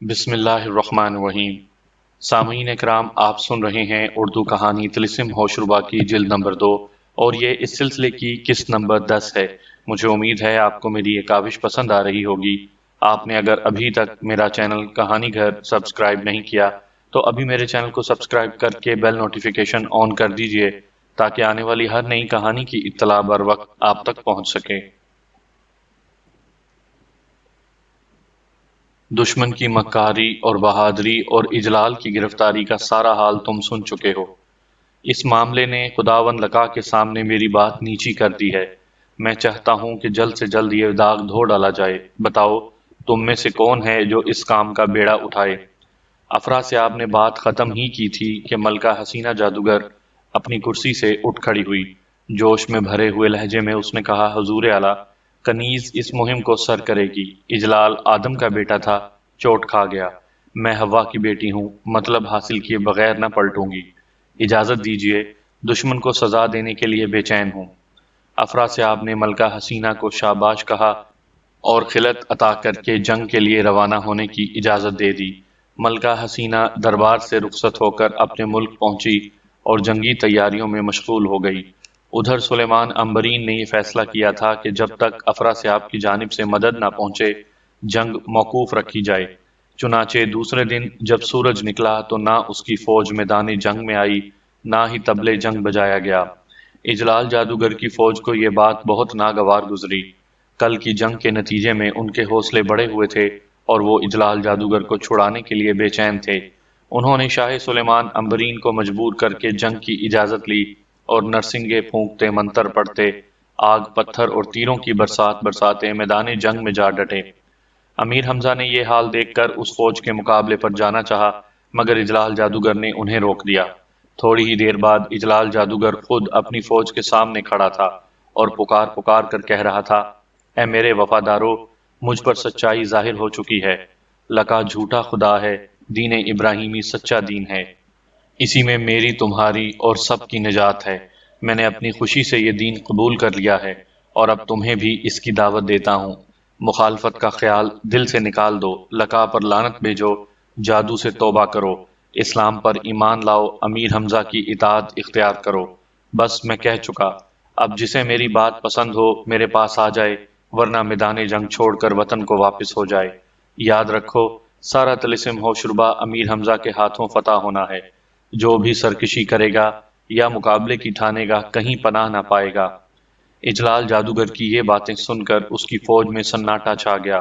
بسم اللہ الرحمن الرحیم۔ سامعین اکرام، آپ سن رہے ہیں اردو کہانی طلسم ہوشربا کی جلد نمبر 2 اور یہ اس سلسلے کی قسط نمبر 10 ہے۔ مجھے امید ہے آپ کو میری یہ کاوش پسند آ رہی ہوگی۔ آپ نے اگر ابھی تک میرا چینل کہانی گھر سبسکرائب نہیں کیا تو ابھی میرے چینل کو سبسکرائب کر کے بیل نوٹیفیکیشن آن کر دیجئے تاکہ آنے والی ہر نئی کہانی کی اطلاع بر وقت آپ تک پہنچ سکے۔ دشمن کی مکاری اور بہادری اور اجلال کی گرفتاری کا سارا حال تم سن چکے ہو۔ اس معاملے نے خداوند لقا کے سامنے میری بات نیچی کر دی ہے۔ میں چاہتا ہوں کہ جلد سے جلد یہ داغ دھو ڈالا جائے۔ بتاؤ تم میں سے کون ہے جو اس کام کا بیڑا اٹھائے؟ افراسیاب نے بات ختم ہی کی تھی کہ ملکہ حسینہ جادوگر اپنی کرسی سے اٹھ کھڑی ہوئی۔ جوش میں بھرے ہوئے لہجے میں اس نے کہا، حضور اعلیٰ، کنیز اس مہم کو سر کرے گی۔ اجلال آدم کا بیٹا تھا، چوٹ کھا گیا۔ میں حوا کی بیٹی ہوں، مطلب حاصل کیے بغیر نہ پلٹوں گی۔ اجازت دیجئے، دشمن کو سزا دینے کے لیے بے چین ہوں۔ افراسیاب نے ملکہ حسینہ کو شاباش کہا اور خلعت عطا کر کے جنگ کے لیے روانہ ہونے کی اجازت دے دی۔ ملکہ حسینہ دربار سے رخصت ہو کر اپنے ملک پہنچی اور جنگی تیاریوں میں مشغول ہو گئی۔ ادھر سلیمان عنبرین نے یہ فیصلہ کیا تھا کہ جب تک افراسیاب کی جانب سے مدد نہ پہنچے جنگ موقوف رکھی جائے۔ چنانچہ دوسرے دن جب سورج نکلا تو نہ اس کی فوج میدان جنگ میں آئی، نہ ہی طبلِ جنگ بجایا گیا۔ اجلال جادوگر کی فوج کو یہ بات بہت ناگوار گزری۔ کل کی جنگ کے نتیجے میں ان کے حوصلے بڑھے ہوئے تھے اور وہ اجلال جادوگر کو چھڑانے کے لیے بے چین تھے۔ انہوں نے شاہ سلیمان عنبرین کو مجبور کر کے جنگ کی اجازت لی اور نرسنگے پھونکتے، منتر پڑھتے، آگ پتھر اور تیروں کی برسات برساتے میدان جنگ میں جا ڈٹے۔ امیر حمزہ نے یہ حال دیکھ کر اس فوج کے مقابلے پر جانا چاہا، مگر اجلال جادوگر نے انہیں روک دیا۔ تھوڑی ہی دیر بعد اجلال جادوگر خود اپنی فوج کے سامنے کھڑا تھا اور پکار پکار کر کہہ رہا تھا، اے میرے وفادارو، مجھ پر سچائی ظاہر ہو چکی ہے۔ لقا جھوٹا خدا ہے، دین ابراہیمی سچا دین ہے۔ اسی میں میری، تمہاری اور سب کی نجات ہے۔ میں نے اپنی خوشی سے یہ دین قبول کر لیا ہے اور اب تمہیں بھی اس کی دعوت دیتا ہوں۔ مخالفت کا خیال دل سے نکال دو، لقا پر لعنت بھیجو، جادو سے توبہ کرو، اسلام پر ایمان لاؤ، امیر حمزہ کی اطاعت اختیار کرو۔ بس میں کہہ چکا، اب جسے میری بات پسند ہو میرے پاس آ جائے، ورنہ میدان جنگ چھوڑ کر وطن کو واپس ہو جائے۔ یاد رکھو، سارا طلسم ہوشربا امیر حمزہ کے ہاتھوں فتح ہونا ہے۔ جو بھی سرکشی کرے گا یا مقابلے کی ٹھانے گا کہیں پناہ نہ پائے گا۔ اجلال جادوگر کی یہ باتیں سن کر اس کی فوج میں سناٹا چھا گیا۔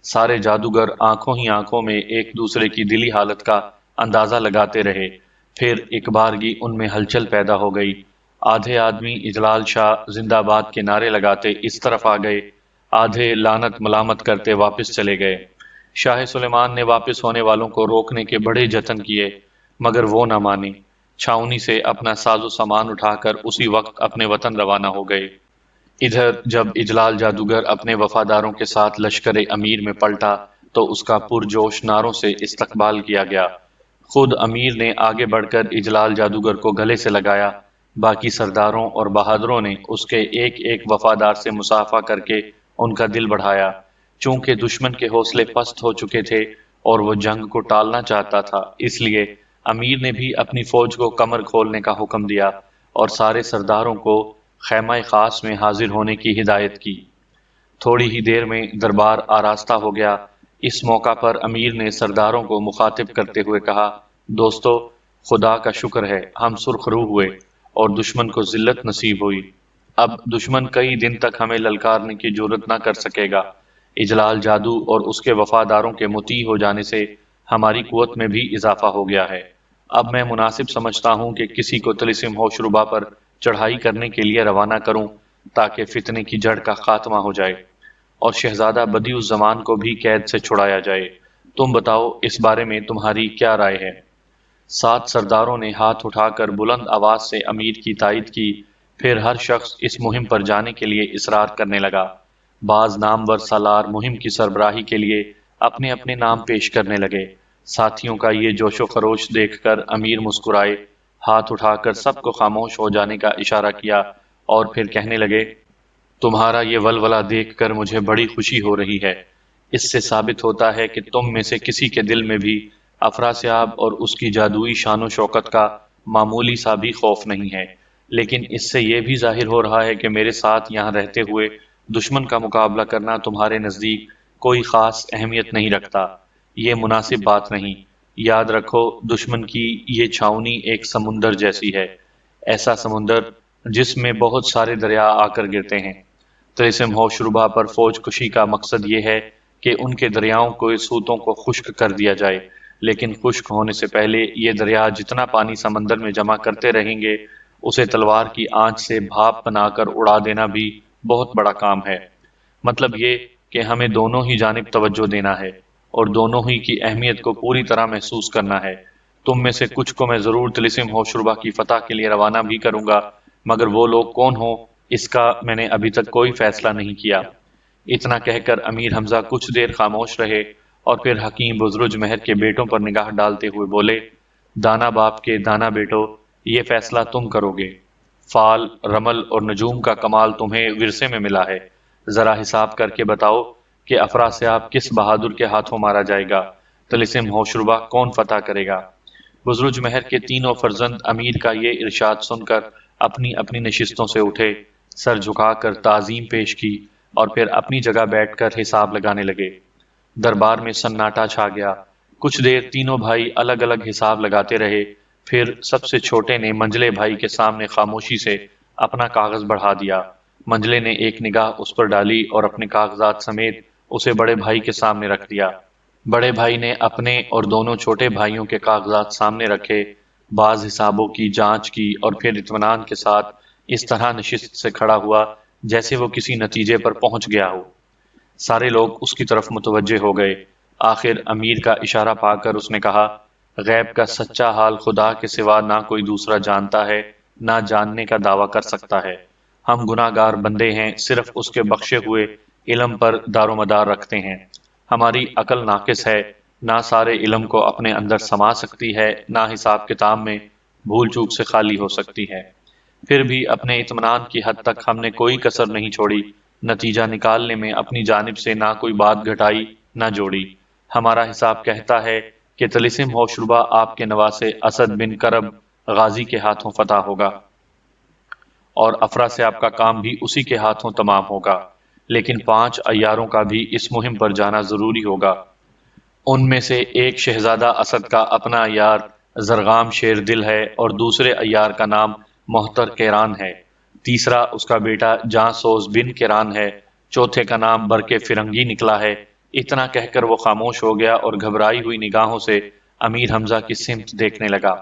سارے جادوگر آنکھوں ہی آنکھوں میں ایک دوسرے کی دلی حالت کا اندازہ لگاتے رہے۔ پھر ایک بارگی ان میں ہلچل پیدا ہو گئی۔ آدھے آدمی اجلال شاہ زندہ باد کے نعرے لگاتے اس طرف آ گئے، آدھے لعنت ملامت کرتے واپس چلے گئے۔ شاہ سلیمان نے واپس ہونے والوں کو روکنے کے بڑے جتن کیے، مگر وہ نہ مانے۔ چھاؤنی سے اپنا ساز و سامان اٹھا کر اسی وقت اپنے وطن روانہ ہو گئے۔ ادھر جب اجلال جادوگر اپنے وفاداروں کے ساتھ لشکر امیر میں پلٹا تو اس کا پرجوش نعروں سے استقبال کیا گیا۔ خود امیر نے آگے بڑھ کر اجلال جادوگر کو گلے سے لگایا۔ باقی سرداروں اور بہادروں نے اس کے ایک ایک وفادار سے مصافحہ کر کے ان کا دل بڑھایا۔ چونکہ دشمن کے حوصلے پست ہو چکے تھے اور وہ جنگ کو ٹالنا چاہتا تھا، اس لیے امیر نے بھی اپنی فوج کو کمر کھولنے کا حکم دیا اور سارے سرداروں کو خیمہ خاص میں حاضر ہونے کی ہدایت کی۔ تھوڑی ہی دیر میں دربار آراستہ ہو گیا۔ اس موقع پر امیر نے سرداروں کو مخاطب کرتے ہوئے کہا، دوستو، خدا کا شکر ہے ہم سرخ رو ہوئے اور دشمن کو ذلت نصیب ہوئی۔ اب دشمن کئی دن تک ہمیں للکارنے کی جرأت نہ کر سکے گا۔ اجلال جادو اور اس کے وفاداروں کے مطیع ہو جانے سے ہماری قوت میں بھی اضافہ ہو گیا ہے۔ اب میں مناسب سمجھتا ہوں کہ کسی کو طلسم ہوشربا پر چڑھائی کرنے کے لیے روانہ کروں تاکہ فتنے کی جڑ کا خاتمہ ہو جائے اور شہزادہ بدیع الزمان کو بھی قید سے چھڑایا جائے۔ تم بتاؤ اس بارے میں تمہاری کیا رائے ہے؟ 7 سرداروں نے ہاتھ اٹھا کر بلند آواز سے امیر کی تائید کی۔ پھر ہر شخص اس مہم پر جانے کے لیے اصرار کرنے لگا۔ بعض نامور سالار مہم کی سربراہی کے لیے اپنے اپنے نام پیش کرنے لگے۔ ساتھیوں کا یہ جوش و خروش دیکھ کر امیر مسکرائے، ہاتھ اٹھا کر سب کو خاموش ہو جانے کا اشارہ کیا اور پھر کہنے لگے، تمہارا یہ ولولہ دیکھ کر مجھے بڑی خوشی ہو رہی ہے۔ اس سے ثابت ہوتا ہے کہ تم میں سے کسی کے دل میں بھی افراسیاب اور اس کی جادوئی شان و شوکت کا معمولی سا بھی خوف نہیں ہے، لیکن اس سے یہ بھی ظاہر ہو رہا ہے کہ میرے ساتھ یہاں رہتے ہوئے دشمن کا مقابلہ کرنا تمہارے نزدیک کوئی خاص اہمیت نہیں رکھتا۔ یہ مناسب بات نہیں۔ یاد رکھو، دشمن کی یہ چھاؤنی ایک سمندر جیسی ہے، ایسا سمندر جس میں بہت سارے دریا آ کر گرتے ہیں۔ طلسم ہوشربا پر فوج کشی کا مقصد یہ ہے کہ ان کے دریاؤں کے سوتوں کو خشک کر دیا جائے، لیکن خشک ہونے سے پہلے یہ دریا جتنا پانی سمندر میں جمع کرتے رہیں گے، اسے تلوار کی آنچ سے بھاپ بنا کر اڑا دینا بھی بہت بڑا کام ہے۔ مطلب یہ کہ ہمیں دونوں ہی جانب توجہ دینا ہے اور دونوں ہی کی اہمیت کو پوری طرح محسوس کرنا ہے۔ تم میں سے کچھ کو میں ضرور طلسم ہوشربا کی فتح کے لیے روانہ بھی کروں گا، مگر وہ لوگ کون ہوں اس کا میں نے ابھی تک کوئی فیصلہ نہیں کیا۔ اتنا کہہ کر امیر حمزہ کچھ دیر خاموش رہے اور پھر حکیم بزرج مہر کے بیٹوں پر نگاہ ڈالتے ہوئے بولے، دانا باپ کے دانا بیٹو، یہ فیصلہ تم کرو گے۔ فال، رمل اور نجوم کا کمال تمہیں ورثے میں ملا ہے، ذرا حساب کر کے بتاؤ کہ افراسیاب کس بہادر کے ہاتھوں مارا جائے گا، طلسم ہوشربا کون فتح کرے گا؟ بزرج مہر کے تینوں فرزند امیر کا یہ ارشاد سن کر اپنی اپنی نشستوں سے اٹھے، سر جھکا کر تعظیم پیش کی اور پھر اپنی جگہ بیٹھ کر حساب لگانے لگے۔ دربار میں سناٹا چھا گیا۔ کچھ دیر تینوں بھائی الگ الگ حساب لگاتے رہے، پھر سب سے چھوٹے نے منجلے بھائی کے سامنے خاموشی سے اپنا کاغذ بڑھا دیا۔ منجلے نے ایک نگاہ اس پر ڈالی اور اپنے کاغذات سمیت اسے بڑے بھائی کے سامنے رکھ دیا۔ بڑے بھائی نے اپنے اور دونوں چھوٹے بھائیوں کے کاغذات سامنے رکھے، بعض حسابوں کی جانچ کی اور پھر اطمینان کے ساتھ اس طرح نشست سے کھڑا ہوا جیسے وہ کسی نتیجے پر پہنچ گیا ہو۔ سارے لوگ اس کی طرف متوجہ ہو گئے۔ آخر امیر کا اشارہ پا کر اس نے کہا، غیب کا سچا حال خدا کے سوا نہ کوئی دوسرا جانتا ہے، نہ جاننے کا دعویٰ کر سکتا ہے۔ ہم گناہ گار بندے ہیں، صرف اس کے بخشے ہوئے علم پر دار و مدار رکھتے ہیں۔ ہماری عقل ناقص ہے، نہ سارے علم کو اپنے اندر سما سکتی ہے، نہ حساب کتاب میں بھول چوک سے خالی ہو سکتی ہے۔ پھر بھی اپنے اطمینان کی حد تک ہم نے کوئی کسر نہیں چھوڑی، نتیجہ نکالنے میں اپنی جانب سے نہ کوئی بات گھٹائی نہ جوڑی۔ ہمارا حساب کہتا ہے کہ طلسم ہوشربا آپ کے نواسے اسد بن کرب غازی کے ہاتھوں فتح ہوگا اور افراسیاب کا کام بھی اسی کے ہاتھوں تمام ہوگا، لیکن 5 عیاروں کا بھی اس مہم پر جانا ضروری ہوگا۔ ان میں سے ایک شہزادہ اسد کا اپنا عیار زرغام شیر دل ہے اور دوسرے عیار کا نام محتر کیران ہے، تیسرا اس کا بیٹا جاں سوز بن کیران ہے، چوتھے کا نام برکے فرنگی نکلا ہے۔ اتنا کہہ کر وہ خاموش ہو گیا اور گھبرائی ہوئی نگاہوں سے امیر حمزہ کی سمت دیکھنے لگا۔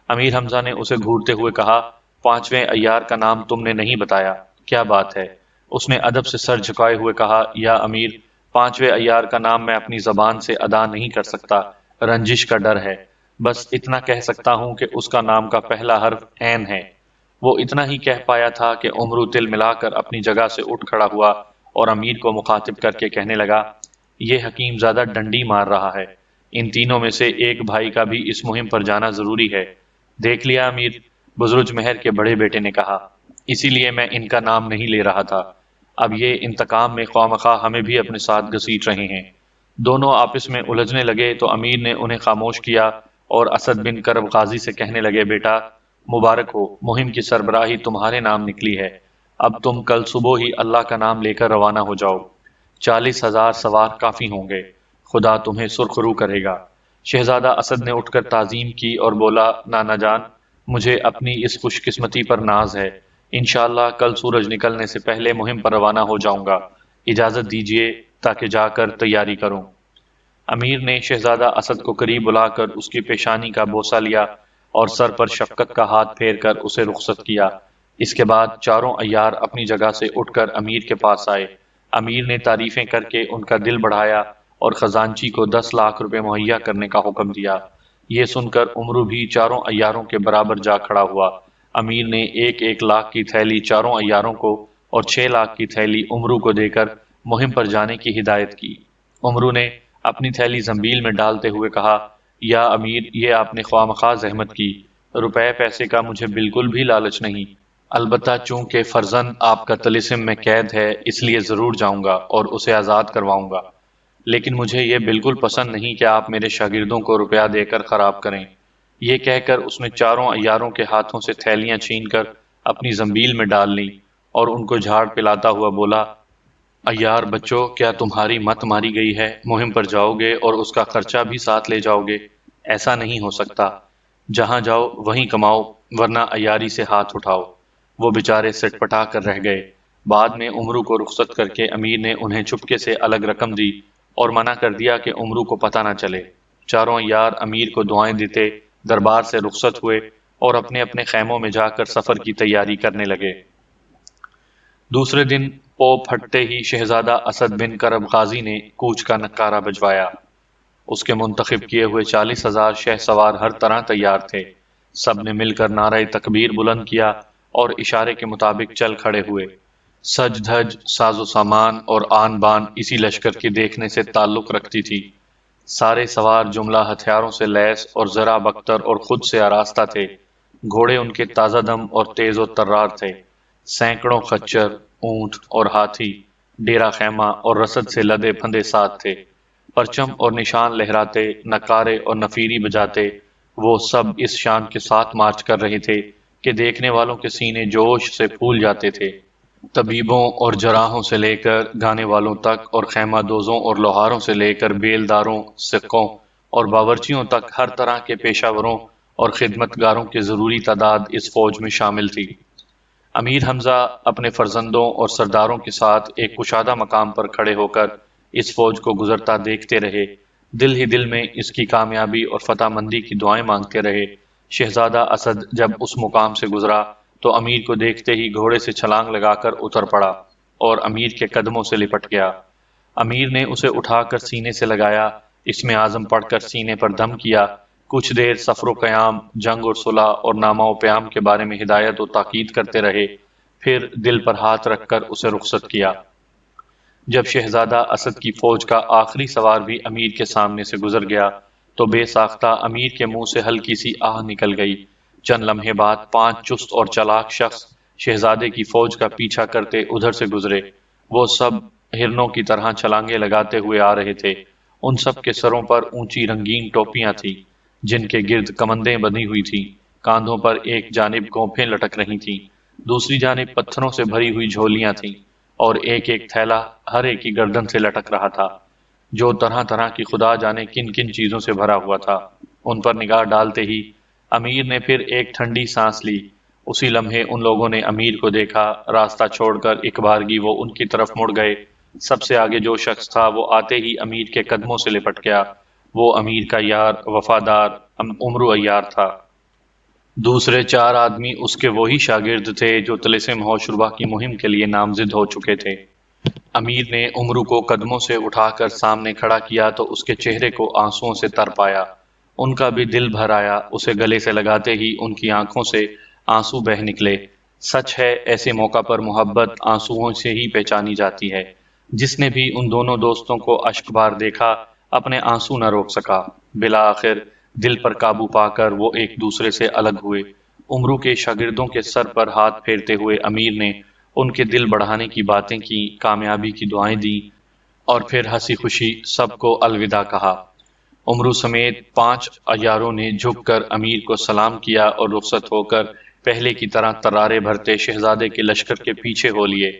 امیر حمزہ نے اسے گھورتے ہوئے کہا، 5ویں عیار کا نام تم نے نہیں بتایا، کیا بات ہے؟ اس نے ادب سے سر جھکائے ہوئے کہا، یا امیر، 5ویں عیار کا نام میں اپنی زبان سے ادا نہیں کر سکتا، رنجش کا ڈر ہے۔ بس اتنا کہہ سکتا ہوں کہ اس کا نام کا پہلا حرف عین ہے۔ وہ اتنا ہی کہہ پایا تھا کہ عمرو تل ملا کر اپنی جگہ سے اٹھ کھڑا ہوا اور امیر کو مخاطب کر کے کہنے لگا، یہ حکیم زیادہ ڈنڈی مار رہا ہے، ان تینوں میں سے ایک بھائی کا بھی اس مہم پر جانا ضروری ہے۔ دیکھ لیا امیر، بزرج مہر کے بڑے بیٹے نے کہا، اسی لیے میں ان کا نام نہیں لے رہا تھا۔ اب یہ انتقام میں خواہ ہمیں بھی اپنے ساتھ گھسیٹ رہے ہیں۔ دونوں آپس میں الجھنے لگے تو امیر نے انہیں خاموش کیا اور اسد بن کرب غازی سے کہنے لگے، بیٹا مبارک ہو، مہم کی سربراہی تمہارے نام نکلی ہے۔ اب تم کل صبح ہی اللہ کا نام لے کر روانہ ہو جاؤ، 40,000 سوار کافی ہوں گے، خدا تمہیں سرخ رو کرے گا۔ شہزادہ اسد نے اٹھ کر تعظیم کی اور بولا، نانا جان، مجھے اپنی اس خوش قسمتی پر ناز ہے، انشاءاللہ کل سورج نکلنے سے پہلے مہم پر روانہ ہو جاؤں گا، اجازت دیجیے تاکہ جا کر تیاری کروں۔ امیر نے شہزادہ اسد کو قریب بلا کر اس کی پیشانی کا بوسہ لیا اور سر پر شفقت کا ہاتھ پھیر کر اسے رخصت کیا۔ اس کے بعد چاروں عیار اپنی جگہ سے اٹھ کر امیر کے پاس آئے۔ امیر نے تعریفیں کر کے ان کا دل بڑھایا اور خزانچی کو 10 لاکھ روپے مہیا کرنے کا حکم دیا۔ یہ سن کر عمرو بھی چاروں عیاروں کے برابر جا کھڑا ہوا۔ امیر نے 1-1 لاکھ کی تھیلی چاروں عیاروں کو اور 6 لاکھ کی تھیلی عمرو کو دے کر مہم پر جانے کی ہدایت کی۔ عمرو نے اپنی تھیلی زنبیل میں ڈالتے ہوئے کہا، یا امیر، یہ آپ نے خواہ زحمت کی، روپے پیسے کا مجھے بالکل بھی لالچ نہیں، البتہ چونکہ فرزند آپ کا طلسم میں قید ہے اس لیے ضرور جاؤں گا اور اسے آزاد کرواؤں گا۔ لیکن مجھے یہ بالکل پسند نہیں کہ آپ میرے شاگردوں کو روپیہ دے کر خراب کریں۔ یہ کہہ کر اس نے چاروں عیاروں کے ہاتھوں سے تھیلیاں چھین کر اپنی زنبیل میں ڈال لیں اور ان کو جھاڑ پلاتا ہوا بولا، عیار بچوں، کیا تمہاری مت ماری گئی ہے؟ مہم پر جاؤ گے اور اس کا خرچہ بھی ساتھ لے جاؤ گے؟ ایسا نہیں ہو سکتا۔ جہاں جاؤ وہیں کماؤ، ورنہ عیاری سے ہاتھ اٹھاؤ۔ وہ بیچارے سٹ پٹا کر رہ گئے۔ بعد میں عمرو کو رخصت کر کے امیر نے انہیں چپکے سے الگ رقم دی اور منع کر دیا کہ عمرو کو پتہ نہ چلے۔ چاروں عیار امیر کو دعائیں دیتے دربار سے رخصت ہوئے اور اپنے اپنے خیموں میں جا کر سفر کی تیاری کرنے لگے۔ دوسرے دن پو پھٹتے ہی شہزادہ اسد بن کرب غازی نے کوچ کا نکارہ بجوایا۔ اس کے منتخب کیے ہوئے 40,000 شہ سوار ہر طرح تیار تھے۔ سب نے مل کر نعرہ تکبیر بلند کیا اور اشارے کے مطابق چل کھڑے ہوئے۔ سج دھج ساز و سامان اور آن بان اسی لشکر کے دیکھنے سے تعلق رکھتی تھی۔ سارے سوار جملہ ہتھیاروں سے لیس اور ذرا بختر اور خود سے آراستہ تھے۔ گھوڑے ان کے تازہ دم اور تیز و ترار تھے۔ سینکڑوں خچر، اونٹ اور ہاتھی ڈیرا خیمہ اور رسد سے لدے پھندے ساتھ تھے۔ پرچم اور نشان لہراتے، نکارے اور نفیری بجاتے، وہ سب اس شان کے ساتھ مارچ کر رہے تھے کہ دیکھنے والوں کے سینے جوش سے پھول جاتے تھے۔ طبیبوں اور جراحوں سے لے کر گانے والوں تک، اور خیمہ دوزوں اور لوہاروں سے لے کر بیلداروں، سکوں اور باورچیوں تک ہر طرح کے پیشہ وروں اور خدمتگاروں کی ضروری تعداد اس فوج میں شامل تھی۔ امیر حمزہ اپنے فرزندوں اور سرداروں کے ساتھ ایک کشادہ مقام پر کھڑے ہو کر اس فوج کو گزرتا دیکھتے رہے۔ دل ہی دل میں اس کی کامیابی اور فتح مندی کی دعائیں مانگتے رہے۔ شہزادہ اسد جب اس مقام سے گزرا تو امیر کو دیکھتے ہی گھوڑے سے چھلانگ لگا کر اتر پڑا اور امیر کے قدموں سے لپٹ گیا۔ امیر نے اسے اٹھا کر سینے سے لگایا، اسم اعظم پڑھ کر سینے پر دم کیا۔ کچھ دیر صفر و قیام، جنگ اور صلح اور نامہ و پیام کے بارے میں ہدایت و تاکید کرتے رہے، پھر دل پر ہاتھ رکھ کر اسے رخصت کیا۔ جب شہزادہ اسد کی فوج کا آخری سوار بھی امیر کے سامنے سے گزر گیا تو بے ساختہ امیر کے منہ سے ہلکی سی آہ نکل گئی۔ چند لمحے بعد 5 چست اور چالاک شخص شہزادے کی فوج کا پیچھا کرتے ادھر سے گزرے۔ وہ سب ہرنوں کی طرح چھلانگے لگاتے ہوئے آ رہے تھے۔ ان سب کے سروں پر اونچی رنگین ٹوپیاں تھیں جن کے گرد کمندیں بندھی ہوئی تھیں۔ کاندھوں پر ایک جانب گونپھیں لٹک رہی تھیں، دوسری جانب پتھروں سے بھری ہوئی جھولیاں تھیں، اور ایک ایک تھیلا ہر ایک کی گردن سے لٹک رہا تھا جو طرح طرح کی خدا جانے کن کن چیزوں سے بھرا ہوا تھا۔ ان پر نگاہ ڈالتے ہی امیر نے پھر ایک ٹھنڈی سانس لی۔ اسی لمحے ان لوگوں نے امیر کو دیکھا، راستہ چھوڑ کر ایک بارگی وہ ان کی طرف مڑ گئے۔ سب سے آگے جو شخص تھا وہ آتے ہی امیر کے قدموں سے لپٹ گیا۔ وہ امیر کا یار، وفادار عمرو عیار تھا۔ دوسرے 4 آدمی اس کے وہی شاگرد تھے جو طلسم ہوشربا کی مہم کے لیے نامزد ہو چکے تھے۔ امیر نے عمرو کو قدموں سے اٹھا کر سامنے کھڑا کیا تو اس کے چہرے کو آنسوؤں سے تر پایا۔ ان کا بھی دل بھر آیا۔ اسے گلے سے لگاتے ہی ان کی آنکھوں سے آنسو بہہ نکلے۔ سچ ہے، ایسے موقع پر محبت آنسوؤں سے ہی پہچانی جاتی ہے۔ جس نے بھی ان دونوں دوستوں کو اشک بار دیکھا اپنے آنسو نہ روک سکا۔ بالآخر دل پر قابو پا کر وہ ایک دوسرے سے الگ ہوئے۔ عمرو کے شاگردوں کے سر پر ہاتھ پھیرتے ہوئے امیر نے ان کے دل بڑھانے کی باتیں کی، کامیابی کی دعائیں دیں، اور پھر ہنسی خوشی سب کو الوداع کہا۔ عمرو سمیت 5 عیاروں نے جھک کر امیر کو سلام کیا اور رخصت ہو کر پہلے کی طرح ترارے بھرتے شہزادے کے لشکر کے پیچھے ہو لیے۔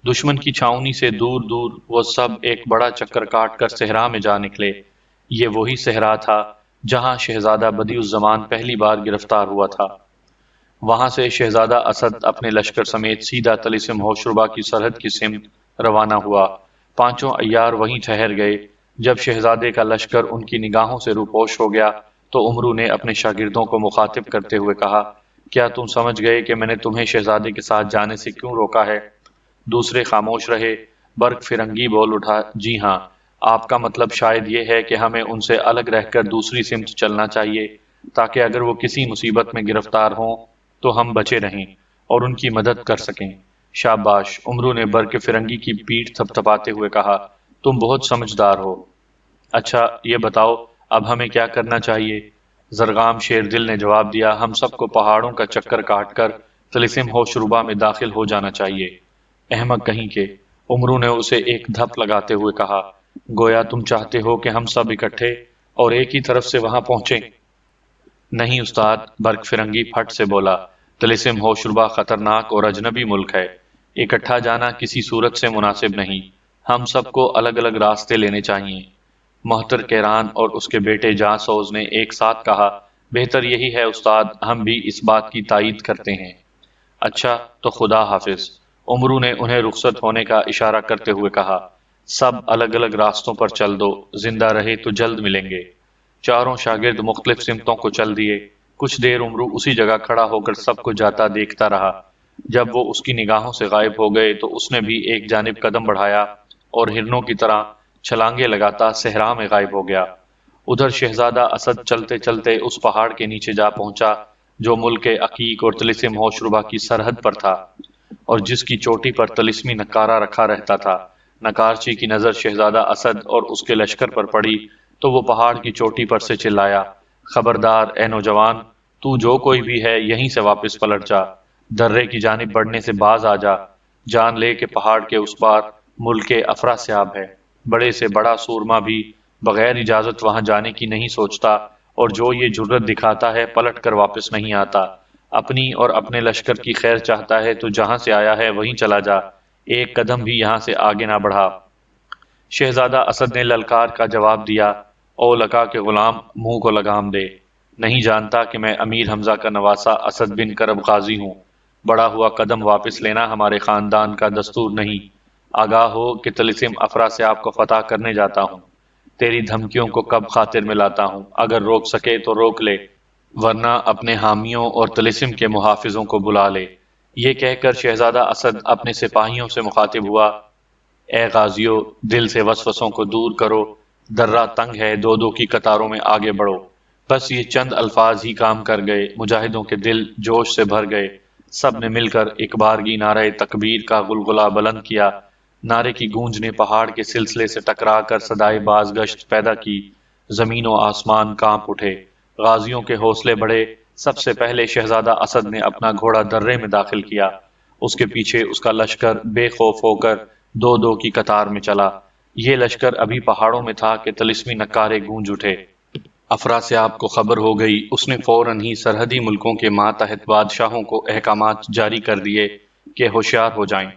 دشمن کی چھاؤنی سے دور دور وہ سب ایک بڑا چکر کاٹ کر صحرا میں جا نکلے۔ یہ وہی صحرا تھا جہاں شہزادہ بدیع الزمان پہلی بار گرفتار ہوا تھا۔ وہاں سے شہزادہ اسد اپنے لشکر سمیت سیدھا طلسم ہوشربا کی سرحد کی سمت روانہ ہوا۔ 5 عیار وہیں ٹھہر گئے۔ جب شہزادے کا لشکر ان کی نگاہوں سے روپوش ہو گیا تو عمرو نے اپنے شاگردوں کو مخاطب کرتے ہوئے کہا، کیا تم سمجھ گئے کہ میں نے تمہیں شہزادے کے ساتھ جانے سے کیوں روکا ہے؟ دوسرے خاموش رہے۔ برق فرنگی بول اٹھا، جی ہاں، آپ کا مطلب شاید یہ ہے کہ ہمیں ان سے الگ رہ کر دوسری سمت چلنا چاہیے تاکہ اگر وہ کسی مصیبت میں گرفتار ہوں تو ہم بچے رہیں اور ان کی مدد کر سکیں۔ شاباش، عمرو نے برق فرنگی کی پیٹھ تھپ تھپاتے ہوئے کہا، تم بہت سمجھدار ہو۔ اچھا یہ بتاؤ اب ہمیں کیا کرنا چاہیے؟ زرغام شیر دل نے جواب دیا، ہم سب کو پہاڑوں کا چکر کاٹ کر طلسم ہوشربا میں داخل ہو جانا چاہیے۔ احمق کہیں کے، عمرو نے اسے ایک دھپ لگاتے ہوئے کہا، گویا تم چاہتے ہو کہ ہم سب اکٹھے اور ایک ہی طرف سے وہاں پہنچیں۔ نہیں استاد، برق فرنگی پھٹ سے بولا، طلسم ہوشربا خطرناک اور اجنبی ملک ہے، اکٹھا جانا کسی صورت سے مناسب نہیں، ہم سب کو الگ الگ راستے لینے چاہیے۔ محتر کیران اور اس کے بیٹے جاں سوز نے ایک ساتھ کہا، بہتر یہی ہے استاد، ہم بھی اس بات کی تائید کرتے ہیں۔ اچھا تو خدا حافظ، عمرو نے انہیں رخصت ہونے کا اشارہ کرتے ہوئے کہا۔ سب الگ الگ راستوں پر چل دو، زندہ رہے تو جلد ملیں گے۔ چاروں شاگرد مختلف سمتوں کو چل دیے۔ کچھ دیر عمرو اسی جگہ کھڑا ہو کر سب کو جاتا دیکھتا رہا۔ جب وہ اس کی نگاہوں سے غائب ہو گئے تو اس نے بھی ایک جانب قدم بڑھایا اور ہرنوں کی طرح چھلانگے لگاتا صحرا میں غائب ہو گیا۔ ادھر شہزادہ اسد چلتے چلتے اس پہاڑ کے نیچے جا پہنچا جو ملک عقیق اور طلسم ہوشربا کی سرحد پر تھا، اور جس کی چوٹی پر طلسمی نکارہ رکھا رہتا تھا۔ نکارچی کی نظر شہزادہ اسد اور اس کے لشکر پر پڑی تو وہ پہاڑ کی چوٹی پر سے چلایا، خبردار اے نوجوان، تو جو کوئی بھی ہے یہیں سے واپس پلٹ جا، درے کی جانب بڑھنے سے باز آ جا، جان لے کہ پہاڑ کے اس پار ملک افراسیاب ہے۔ بڑے سے بڑا سورما بھی بغیر اجازت وہاں جانے کی نہیں سوچتا، اور جو یہ جرت دکھاتا ہے پلٹ کر واپس نہیں آتا۔ اپنی اور اپنے لشکر کی خیر چاہتا ہے تو جہاں سے آیا ہے وہیں چلا جا، ایک قدم بھی یہاں سے آگے نہ بڑھا۔ شہزادہ اسد نے للکار کا جواب دیا، او لکا کے غلام، منہ کو لگام دے، نہیں جانتا کہ میں امیر حمزہ کا نواسا اسد بن کرب غازی ہوں، بڑا ہوا قدم واپس لینا ہمارے خاندان کا دستور نہیں، آگاہ ہو کہ طلسم افراسیاب کو فتح کرنے جاتا ہوں، تیری دھمکیوں کو کب خاطر میں لاتا ہوں، اگر روک سکے تو روک لے، ورنہ اپنے حامیوں اور طلسم کے محافظوں کو بلا لے۔ یہ کہہ کر شہزادہ اسد اپنے سپاہیوں سے مخاطب ہوا، اے غازیو، دل سے وسوسوں کو دور کرو، درہ تنگ ہے، دو دو کی قطاروں میں آگے بڑھو۔ بس یہ چند الفاظ ہی کام کر گئے، مجاہدوں کے دل جوش سے بھر گئے، سب نے مل کر ایک بارگی نعرہ تکبیر کا غلغلہ بلند کیا۔ نعرے کی گونج نے پہاڑ کے سلسلے سے ٹکرا کر صدائے بازگشت پیدا کی، زمین و آسمان کانپ اٹھے، غازیوں کے حوصلے بڑھے۔ سب سے پہلے شہزادہ اسد نے اپنا گھوڑا درے میں داخل کیا، اس کے پیچھے اس کا لشکر بے خوف ہو کر دو دو کی قطار میں چلا۔ یہ لشکر ابھی پہاڑوں میں تھا کہ طلسمی نکارے گونج اٹھے۔ افراسیاب کو خبر ہو گئی، اس نے فوراً ہی سرحدی ملکوں کے ماتحت بادشاہوں کو احکامات جاری کر دیے کہ ہوشیار ہو جائیں،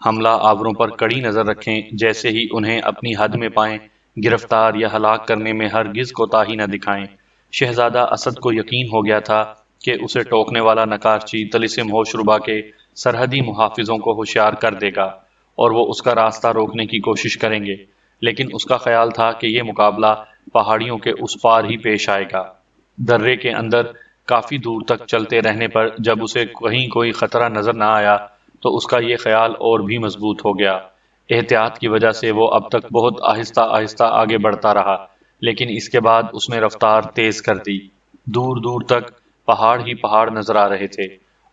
حملہ آوروں پر کڑی نظر رکھیں، جیسے ہی انہیں اپنی حد میں پائیں گرفتار یا ہلاک کرنے میں ہرگز کوتاہی نہ دکھائیں۔ شہزادہ اسد کو یقین ہو گیا تھا کہ اسے ٹوکنے والا نکارچی طلسم ہوشربا کے سرحدی محافظوں کو ہوشیار کر دے گا اور وہ اس کا راستہ روکنے کی کوشش کریں گے، لیکن اس کا خیال تھا کہ یہ مقابلہ پہاڑیوں کے اس پار ہی پیش آئے گا۔ درے کے اندر کافی دور تک چلتے رہنے پر جب اسے کہیں کوئی خطرہ نظر نہ آیا تو اس کا یہ خیال اور بھی مضبوط ہو گیا۔ احتیاط کی وجہ سے وہ اب تک بہت آہستہ آہستہ آگے بڑھتا رہا، لیکن اس کے بعد اس نے رفتار تیز کر دی۔ دور دور تک پہاڑ ہی پہاڑ نظر آ رہے تھے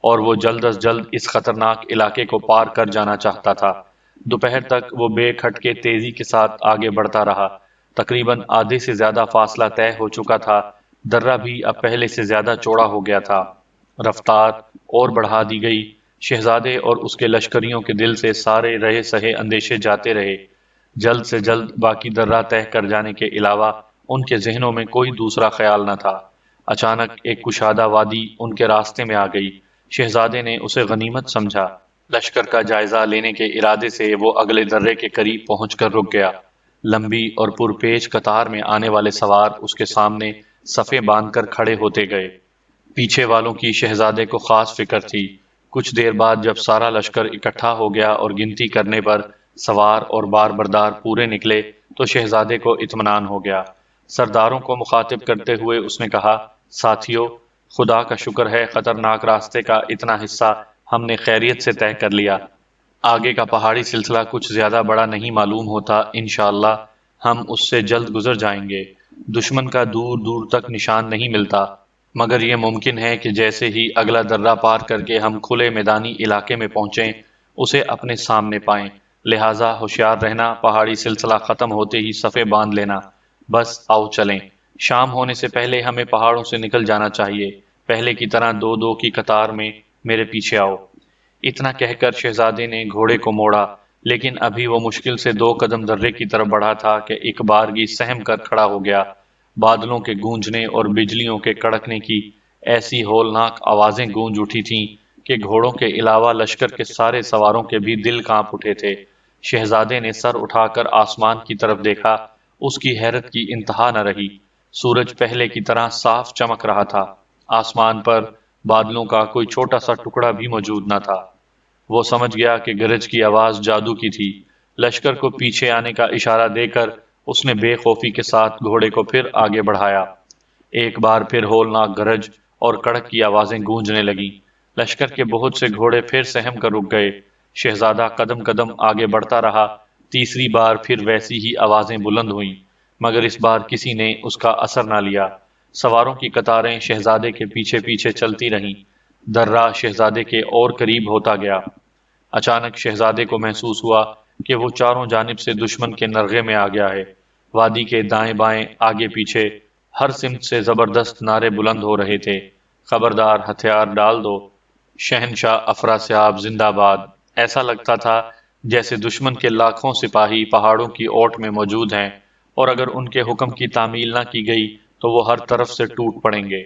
اور وہ جلد از جلد اس خطرناک علاقے کو پار کر جانا چاہتا تھا۔ دوپہر تک وہ بے کھٹکے تیزی کے ساتھ آگے بڑھتا رہا، تقریباً آدھے سے زیادہ فاصلہ طے ہو چکا تھا، درہ بھی اب پہلے سے زیادہ چوڑا ہو گیا تھا۔ رفتار اور بڑھا دی گئی، شہزادے اور اس کے لشکریوں کے دل سے سارے رہے سہے اندیشے جاتے رہے، جلد سے جلد باقی درہ طے کر جانے کے علاوہ ان کے ذہنوں میں کوئی دوسرا خیال نہ تھا۔ اچانک ایک کشادہ وادی ان کے راستے میں آ گئی، شہزادے نے اسے غنیمت سمجھا۔ لشکر کا جائزہ لینے کے ارادے سے وہ اگلے درے کے قریب پہنچ کر رک گیا۔ لمبی اور پرپیچ قطار میں آنے والے سوار اس کے سامنے صفیں باندھ کر کھڑے ہوتے گئے۔ پیچھے والوں کی شہزادے کو خاص فکر تھی۔ کچھ دیر بعد جب سارا لشکر اکٹھا ہو گیا اور گنتی کرنے پر سوار اور بار بردار پورے نکلے تو شہزادے کو اطمینان ہو گیا۔ سرداروں کو مخاطب کرتے ہوئے اس نے کہا، ساتھیو، خدا کا شکر ہے خطرناک راستے کا اتنا حصہ ہم نے خیریت سے طے کر لیا۔ آگے کا پہاڑی سلسلہ کچھ زیادہ بڑا نہیں معلوم ہوتا، انشاءاللہ ہم اس سے جلد گزر جائیں گے۔ دشمن کا دور دور تک نشان نہیں ملتا، مگر یہ ممکن ہے کہ جیسے ہی اگلا درہ پار کر کے ہم کھلے میدانی علاقے میں پہنچیں اسے اپنے سامنے پائیں، لہٰذا ہوشیار رہنا، پہاڑی سلسلہ ختم ہوتے ہی صفیں باندھ لینا۔ بس آؤ چلیں، شام ہونے سے پہلے ہمیں پہاڑوں سے نکل جانا چاہیے، پہلے کی طرح دو دو کی قطار میں میرے پیچھے آؤ۔ اتنا کہہ کر شہزادے نے گھوڑے کو موڑا، لیکن ابھی وہ مشکل سے 2 قدم درے کی طرف بڑھا تھا کہ ایک بارگی سہم کر کھڑا ہو گیا۔ بادلوں کے گونجنے اور بجلیوں کے کڑکنے کی ایسی ہولناک آوازیں گونج اٹھی تھیں کہ گھوڑوں کے علاوہ لشکر کے سارے سواروں کے بھی دل کانپ اٹھے تھے۔ شہزادے نے سر اٹھا کر آسمان کی طرف دیکھا۔ اس کی حیرت کی انتہا نہ رہی۔ سورج پہلے کی طرح صاف چمک رہا تھا۔ آسمان پر بادلوں کا کوئی چھوٹا سا ٹکڑا بھی موجود نہ تھا۔ وہ سمجھ گیا کہ گرج کی آواز جادو کی تھی۔ لشکر کو پیچھے آنے کا اشارہ دے کر اس نے بے خوفی کے ساتھ گھوڑے کو پھر آگے بڑھایا۔ ایک بار پھر ہولناک گرج اور کڑک کی آوازیں گونجنے لگیں۔ لشکر کے بہت سے گھوڑے پھر سہم کر رک گئے۔ شہزادہ قدم قدم آگے بڑھتا رہا۔ تیسری بار پھر ویسی ہی آوازیں بلند ہوئیں، مگر اس بار کسی نے اس کا اثر نہ لیا۔ سواروں کی قطاریں شہزادے کے پیچھے پیچھے چلتی رہیں۔ درہ شہزادے کے اور قریب ہوتا گیا۔ اچانک شہزادے کو محسوس ہوا کہ وہ چاروں جانب سے دشمن کے نرغے میں آ گیا ہے۔ وادی کے دائیں بائیں، آگے پیچھے، ہر سمت سے زبردست نعرے بلند ہو رہے تھے۔ خبردار، ہتھیار ڈال دو، شہنشاہ افراسیاب زندہ باد۔ ایسا لگتا تھا جیسے دشمن کے لاکھوں سپاہی پہاڑوں کی اوٹ میں موجود ہیں، اور اگر ان کے حکم کی تعمیل نہ کی گئی تو وہ ہر طرف سے ٹوٹ پڑیں گے۔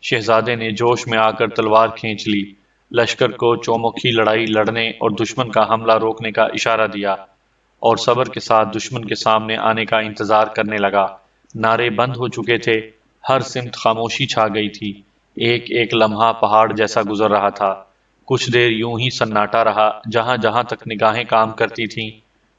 شہزادے نے جوش میں آ کر تلوار کھینچ لی، لشکر کو چومکھی لڑائی لڑنے اور دشمن کا حملہ روکنے کا اشارہ دیا، اور صبر کے ساتھ دشمن کے سامنے آنے کا انتظار کرنے لگا۔ نعرے بند ہو چکے تھے، ہر سمت خاموشی چھا گئی تھی۔ ایک ایک لمحہ پہاڑ جیسا گزر رہا تھا۔ کچھ دیر یوں ہی سناٹا رہا، جہاں جہاں تک نگاہیں کام کرتی تھیں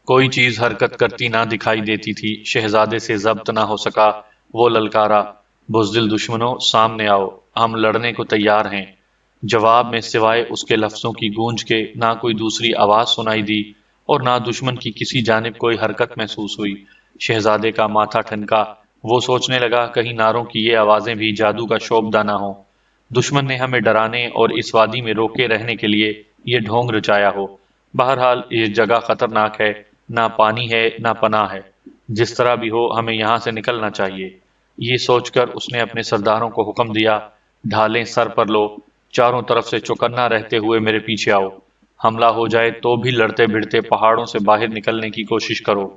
کوئی چیز حرکت کرتی نہ دکھائی دیتی تھی۔ شہزادے سے ضبط نہ ہو سکا، وہ للکارا، بزدل دشمنوں، سامنے آؤ، ہم لڑنے کو تیار ہیں۔ جواب میں سوائے اس کے لفظوں کی گونج کے نہ کوئی دوسری آواز سنائی دی، اور نہ دشمن کی کسی جانب کوئی حرکت محسوس ہوئی۔ شہزادے کا ماتھا ٹھنکا۔ وہ سوچنے لگا کہیں نعروں کی یہ آوازیں بھی جادو کا شعبدہ نہ ہوں۔ دشمن نے ہمیں ڈرانے اور اس وادی میں روکے رہنے کے لیے یہ ڈھونگ رچایا ہو۔ بہرحال یہ جگہ خطرناک ہے، نہ پانی ہے نہ پناہ ہے۔ جس طرح بھی ہو ہمیں یہاں سے نکلنا چاہیے۔ یہ سوچ کر اس نے اپنے سرداروں کو حکم دیا، ڈھالیں سر پر لو، چاروں طرف سے چوکنا رہتے ہوئے میرے پیچھے آؤ۔ حملہ ہو جائے تو بھی لڑتے بھڑتے پہاڑوں سے باہر نکلنے کی کوشش کرو۔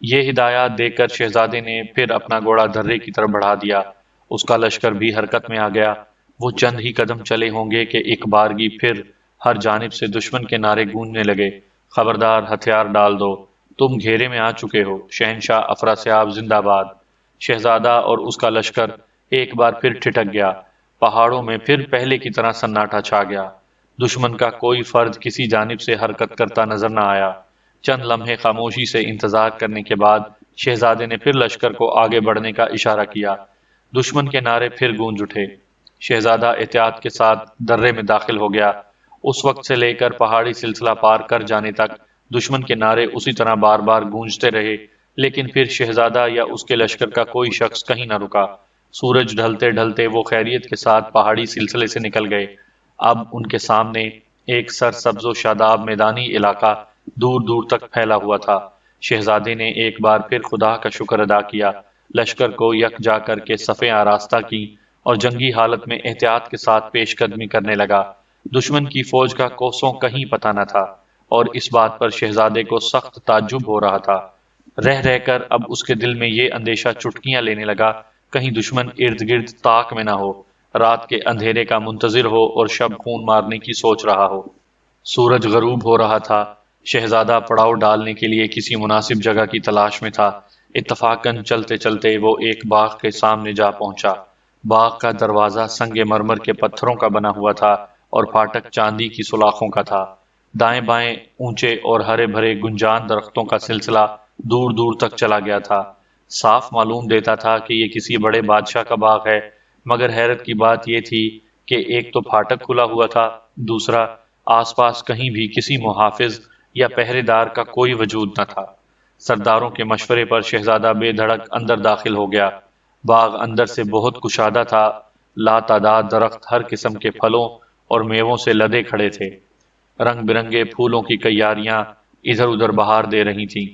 یہ ہدایات دے کر شہزادے نے پھر اپنا گھوڑا درے کی طرف بڑھا دیا۔ اس کا لشکر بھی حرکت میں آ گیا۔ وہ چند ہی قدم چلے ہوں گے کہ ایک بارگی پھر ہر جانب سے دشمن کے نعرے گونجنے لگے۔ خبردار، ہتھیار ڈال دو، تم گھیرے میں آ چکے ہو، شہنشاہ افراسیاب زندہ باد۔ شہزادہ اور اس کا لشکر ایک بار پھر ٹھٹک گیا۔ پہاڑوں میں پھر پہلے کی طرح سناٹا چھا گیا۔ دشمن کا کوئی فرد کسی جانب سے حرکت کرتا نظر نہ آیا۔ چند لمحے خاموشی سے انتظار کرنے کے بعد شہزادے نے پھر لشکر کو آگے بڑھنے کا اشارہ کیا۔ دشمن کے نعرے پھر گونج اٹھے۔ شہزادہ احتیاط کے ساتھ درے میں داخل ہو گیا۔ اس وقت سے لے کر پہاڑی سلسلہ پار کر جانے تک دشمن کے نعرے اسی طرح بار بار گونجتے رہے، لیکن پھر شہزادہ یا اس کے لشکر کا کوئی شخص کہیں نہ رکا۔ سورج ڈھلتے ڈھلتے وہ خیریت کے ساتھ پہاڑی سلسلے سے نکل گئے۔ اب ان کے سامنے ایک سرسبز و شاداب میدانی علاقہ دور دور تک پھیلا ہوا تھا۔ شہزادے نے ایک بار پھر خدا کا شکر ادا کیا، لشکر کو یکجا کر کے صفیں آراستہ کی اور جنگی حالت میں احتیاط کے ساتھ پیش قدمی کرنے لگا۔ دشمن کی فوج کا کوسوں کہیں پتہ نہ تھا، اور اس بات پر شہزادے کو سخت تعجب ہو رہا تھا۔ رہ رہ کر اب اس کے دل میں یہ اندیشہ چٹکیاں لینے لگا، کہیں دشمن ارد گرد طاق میں نہ ہو، رات کے اندھیرے کا منتظر ہو اور شب خون مارنے کی سوچ رہا ہو۔ سورج غروب ہو رہا تھا۔ شہزادہ پڑاؤ ڈالنے کے لیے کسی مناسب جگہ کی تلاش میں تھا۔ اتفاقاً چلتے چلتے وہ ایک باغ کے سامنے جا پہنچا۔ باغ کا دروازہ سنگ مرمر کے پتھروں کا بنا ہوا تھا اور پھاٹک چاندی کی سلاخوں کا تھا۔ دائیں بائیں اونچے اور ہرے بھرے گنجان درختوں کا سلسلہ دور دور تک چلا گیا تھا۔ صاف معلوم دیتا تھا کہ یہ کسی بڑے بادشاہ کا باغ ہے، مگر حیرت کی بات یہ تھی کہ ایک تو پھاٹک کھلا ہوا تھا، دوسرا آس پاس کہیں بھی کسی محافظ یا پہرے دار کا کوئی وجود نہ تھا۔ سرداروں کے مشورے پر شہزادہ بے دھڑک اندر داخل ہو گیا۔ باغ اندر سے بہت کشادہ تھا۔ لا تعداد درخت ہر قسم کے پھلوں اور میووں سے لدے کھڑے تھے۔ رنگ برنگے پھولوں کی کیاریاں ادھر ادھر بہار دے رہی تھیں۔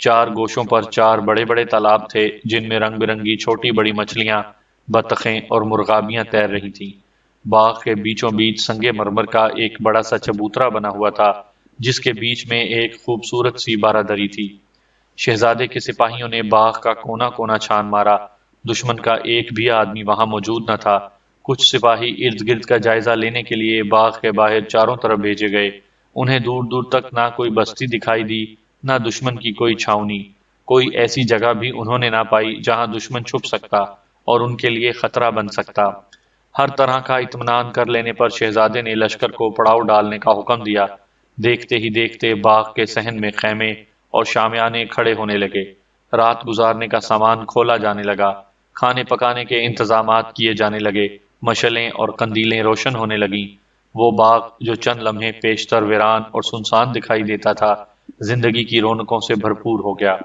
چار گوشوں پر 4 بڑے بڑے تالاب تھے، جن میں رنگ برنگی چھوٹی بڑی مچھلیاں، بطخیں اور مرغابیاں تیر رہی تھیں۔ باغ کے بیچوں بیچ سنگ مرمر کا ایک بڑا سا چبوترا بنا ہوا تھا، جس کے بیچ میں ایک خوبصورت سی بارادری تھی۔ شہزادے کے سپاہیوں نے باغ کا کونا کونا چھان مارا، دشمن کا ایک بھی آدمی وہاں موجود نہ تھا۔ کچھ سپاہی ارد گرد کا جائزہ لینے کے لیے باغ کے باہر چاروں طرف بھیجے گئے۔ انہیں دور دور تک نہ کوئی بستی دکھائی دی، نہ دشمن کی کوئی چھاؤنی۔ کوئی ایسی جگہ بھی انہوں نے نہ پائی جہاں دشمن چھپ سکتا اور ان کے لیے خطرہ بن سکتا۔ ہر طرح کا اطمینان کر لینے پر شہزادے نے لشکر کو پڑاؤ ڈالنے کا حکم دیا۔ دیکھتے ہی دیکھتے باغ کے صحن میں خیمے اور شامیانے کھڑے ہونے لگے۔ رات گزارنے کا سامان کھولا جانے لگا، کھانے پکانے کے انتظامات کیے جانے لگے، مشعلیں اور قندیلیں روشن ہونے لگیں۔ وہ باغ جو چند لمحے پیشتر ویران اور سنسان دکھائی دیتا تھا، زندگی کی رونقوں سے بھرپور ہو گیا۔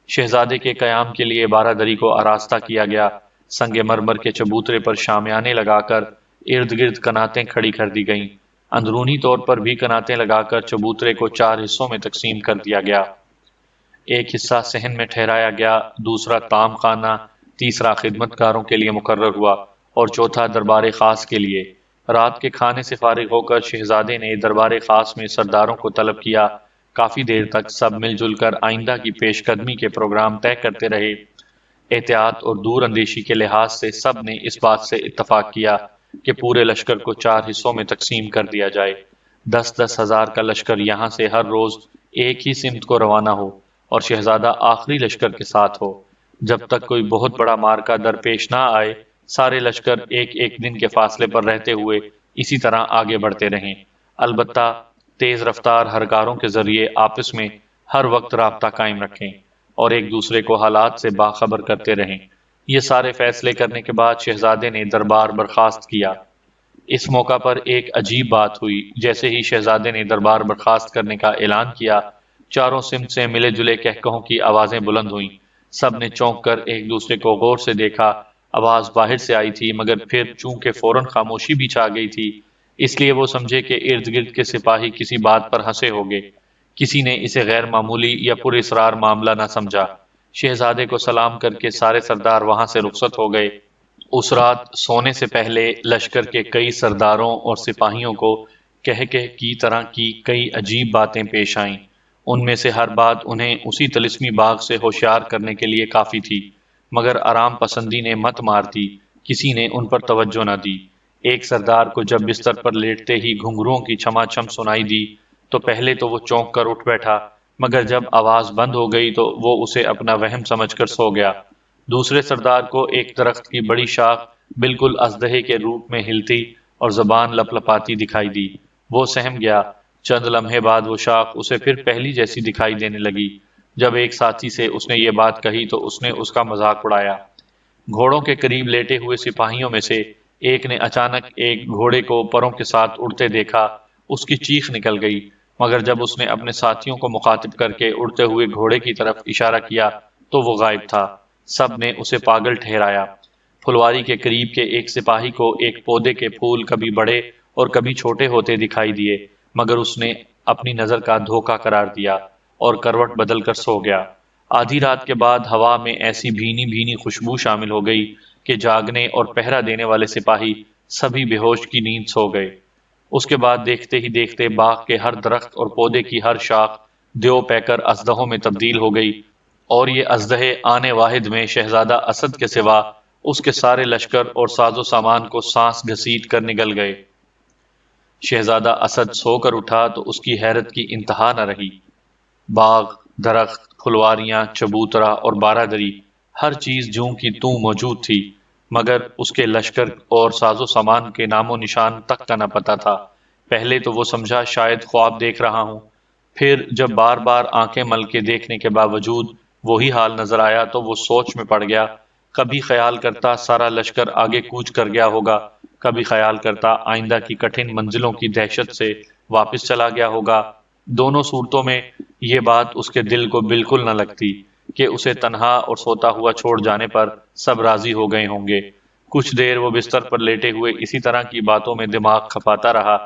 شہزادے کے قیام کے لیے بارادری کو آراستہ کیا گیا۔ سنگ مرمر کے چبوترے پر شامیانے لگا کر ارد گرد کناتیں کھڑی کر دی گئیں۔ اندرونی طور پر بھی کناتیں لگا کر چبوترے کو 4 حصوں میں تقسیم کر دیا گیا۔ ایک حصہ صحن میں ٹھہرایا گیا، دوسرا تام خانہ، تیسرا خدمت گاروں کے لیے مقرر ہوا اور چوتھا دربار خاص کے لیے۔ رات کے کھانے سے فارغ ہو کر شہزادے نے دربار خاص میں سرداروں کو طلب کیا۔ کافی دیر تک سب مل جل کر آئندہ کی پیش قدمی کے پروگرام طے کرتے رہے۔ احتیاط اور دور اندیشی کے لحاظ سے سب نے اس بات سے اتفاق کیا کہ پورے لشکر کو 4 حصوں میں تقسیم کر دیا جائے۔ 10-10 ہزار کا لشکر یہاں سے ہر روز ایک ہی سمت کو روانہ ہو اور شہزادہ آخری لشکر کے ساتھ ہو۔ جب تک کوئی بہت بڑا معرکہ درپیش نہ آئے، سارے لشکر ایک ایک دن کے فاصلے پر رہتے ہوئے اسی طرح آگے بڑھتے رہیں۔ البتہ تیز رفتار ہرکاروں کے ذریعے آپس میں ہر وقت رابطہ قائم رکھیں اور ایک دوسرے کو حالات سے باخبر کرتے رہیں۔ یہ سارے فیصلے کرنے کے بعد شہزادے نے دربار برخاست کیا۔ اس موقع پر ایک عجیب بات ہوئی۔ جیسے ہی شہزادے نے دربار برخاست کرنے کا اعلان کیا، چاروں سمت سے ملے جلے کہکہوں کی آوازیں بلند ہوئیں۔ سب نے چونک کر ایک دوسرے کو غور سے دیکھا۔ آواز باہر سے آئی تھی، مگر پھر چونکہ فوراً خاموشی بھی چھا گئی تھی، اس لیے وہ سمجھے کہ ارد گرد کے سپاہی کسی بات پر ہنسے ہوگے۔ کسی نے اسے غیر معمولی یا پر اسرار معاملہ نہ سمجھا۔ شہزادے کو سلام کر کے سارے سردار وہاں سے رخصت ہو گئے۔ اس رات سونے سے پہلے لشکر کے کئی سرداروں اور سپاہیوں کو کہکہ کی طرح کی کئی عجیب باتیں پیش آئیں۔ ان میں سے ہر بات انہیں اسی طلسمی باغ سے ہوشیار کرنے کے لیے کافی تھی، مگر آرام پسندی نے مت مار دی۔ کسی نے ان پر توجہ نہ دی۔ ایک سردار کو جب بستر پر لیٹتے ہی گھنگروؤں کی چھما چھم سنائی دی تو پہلے تو وہ چونک کر اٹھ بیٹھا، مگر جب آواز بند ہو گئی تو وہ اسے اپنا وہم سمجھ کر سو گیا۔ دوسرے سردار کو ایک درخت کی بڑی شاخ بالکل اژدہے کے روپ میں ہلتی اور زبان لپ لپاتی دکھائی دی۔ وہ سہم گیا۔ چند لمحے بعد وہ شاخ اسے پھر پہلی جیسی دکھائی دینے لگی۔ جب ایک ساتھی سے اس نے یہ بات کہی تو اس نے اس کا مذاق اڑایا۔ گھوڑوں کے قریب لیٹے ہوئے سپاہیوں میں سے ایک نے اچانک ایک گھوڑے کو پروں کے ساتھ اڑتے دیکھا۔ اس کی چیخ نکل گئی، مگر جب اس نے اپنے ساتھیوں کو مخاطب کر کے اڑتے ہوئے گھوڑے کی طرف اشارہ کیا تو وہ غائب تھا۔ سب نے اسے پاگل ٹھہرایا۔ پھلواری کے قریب کے ایک سپاہی کو ایک پودے کے پھول کبھی بڑے اور کبھی چھوٹے ہوتے دکھائی دیے، مگر اس نے اپنی نظر کا دھوکہ قرار دیا اور کروٹ بدل کر سو گیا۔ آدھی رات کے بعد ہوا میں ایسی بھینی بھینی خوشبو شامل ہو گئی کہ جاگنے اور پہرا دینے والے سپاہی سبھی بے ہوش کی نیند سو گئے۔ اس کے بعد دیکھتے ہی دیکھتے باغ کے ہر درخت اور پودے کی ہر شاخ دیو پیکر اژدہوں میں تبدیل ہو گئی، اور یہ اژدہے آنے واحد میں شہزادہ اسد کے سوا اس کے سارے لشکر اور ساز و سامان کو سانس گھسیٹ کر نگل گئے۔ شہزادہ اسد سو کر اٹھا تو اس کی حیرت کی انتہا نہ رہی۔ باغ، درخت، پھلواریاں، چبوترا اور بارادری، ہر چیز جوں کی توں موجود تھی، مگر اس کے لشکر اور ساز و سامان کے نام و نشان تک کا نہ پتہ تھا۔ پہلے تو وہ سمجھا شاید خواب دیکھ رہا ہوں، پھر جب بار بار آنکھیں مل کے دیکھنے کے باوجود وہی حال نظر آیا تو وہ سوچ میں پڑ گیا۔ کبھی خیال کرتا سارا لشکر آگے کوچ کر گیا ہوگا، کبھی خیال کرتا آئندہ کی کٹھن منزلوں کی دہشت سے واپس چلا گیا ہوگا۔ دونوں صورتوں میں یہ بات اس کے دل کو بالکل نہ لگتی کہ اسے تنہا اور سوتا ہوا چھوڑ جانے پر سب راضی ہو گئے ہوں گے۔ کچھ دیر وہ بستر پر لیٹے ہوئے اسی طرح کی باتوں میں دماغ کھپاتا رہا۔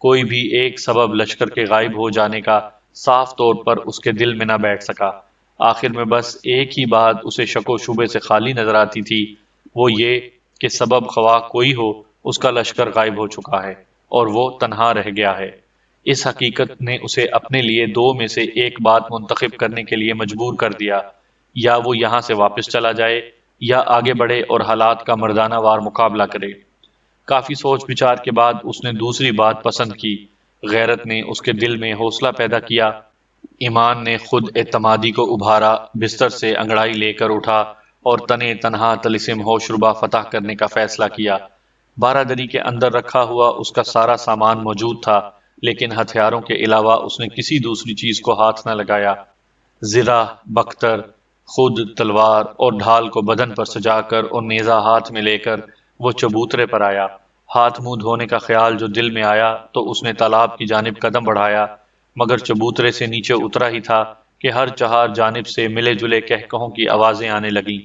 کوئی بھی ایک سبب لشکر کے غائب ہو جانے کا صاف طور پر اس کے دل میں نہ بیٹھ سکا۔ آخر میں بس ایک ہی بات اسے شک و شبے سے خالی نظر آتی تھی، وہ یہ کہ سبب خواہ کوئی ہو، اس کا لشکر غائب ہو چکا ہے اور وہ تنہا رہ گیا ہے۔ اس حقیقت نے اسے اپنے لیے دو میں سے ایک بات منتخب کرنے کے لیے مجبور کر دیا، یا وہ یہاں سے واپس چلا جائے یا آگے بڑھے اور حالات کا مردانہ وار مقابلہ کرے۔ کافی سوچ بچار کے بعد اس نے دوسری بات پسند کی۔ غیرت نے اس کے دل میں حوصلہ پیدا کیا، ایمان نے خود اعتمادی کو ابھارا، بستر سے انگڑائی لے کر اٹھا اور تنے تنہا طلسم ہوشربا فتح کرنے کا فیصلہ کیا۔ بارہ دری کے اندر رکھا ہوا اس کا سارا سامان موجود تھا، لیکن ہتھیاروں کے علاوہ اس نے کسی دوسری چیز کو ہاتھ نہ لگایا۔ زرہ، بختر، خود تلوار اور ڈھال کو بدن پر سجا کر اور نیزہ ہاتھ میں لے کر وہ چبوترے پر آیا۔ ہاتھ منہ دھونے کا خیال جو دل میں آیا تو اس نے تالاب کی جانب قدم بڑھایا، مگر چبوترے سے نیچے اترا ہی تھا کہ ہر چہار جانب سے ملے جلے کہکہوں کی آوازیں آنے لگیں۔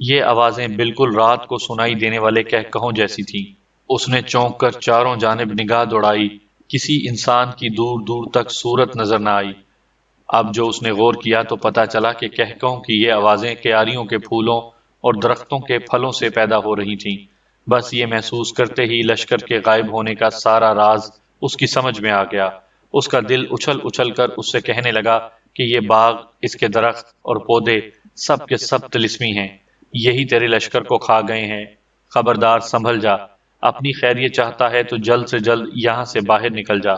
یہ آوازیں بالکل رات کو سنائی دینے والے کہکہوں جیسی تھیں۔ اس نے چونک کر چاروں جانب نگاہ دوڑائی، کسی انسان کی دور دور تک صورت نظر نہ آئی۔ اب جو اس نے غور کیا تو پتا چلا کہ کہکہوں کی یہ آوازیں کیاریوں کے پھولوں اور درختوں کے پھلوں سے پیدا ہو رہی تھیں۔ بس یہ محسوس کرتے ہی لشکر کے غائب ہونے کا سارا راز اس کی سمجھ میں آ گیا۔ اس کا دل اچھل اچھل کر اس سے کہنے لگا کہ یہ باغ، اس کے درخت اور پودے سب کے سب طلسمی ہیں، یہی تیرے لشکر کو کھا گئے ہیں۔ خبردار، سنبھل جا، اپنی خیریت چاہتا ہے تو جلد سے جلد یہاں سے باہر نکل جا۔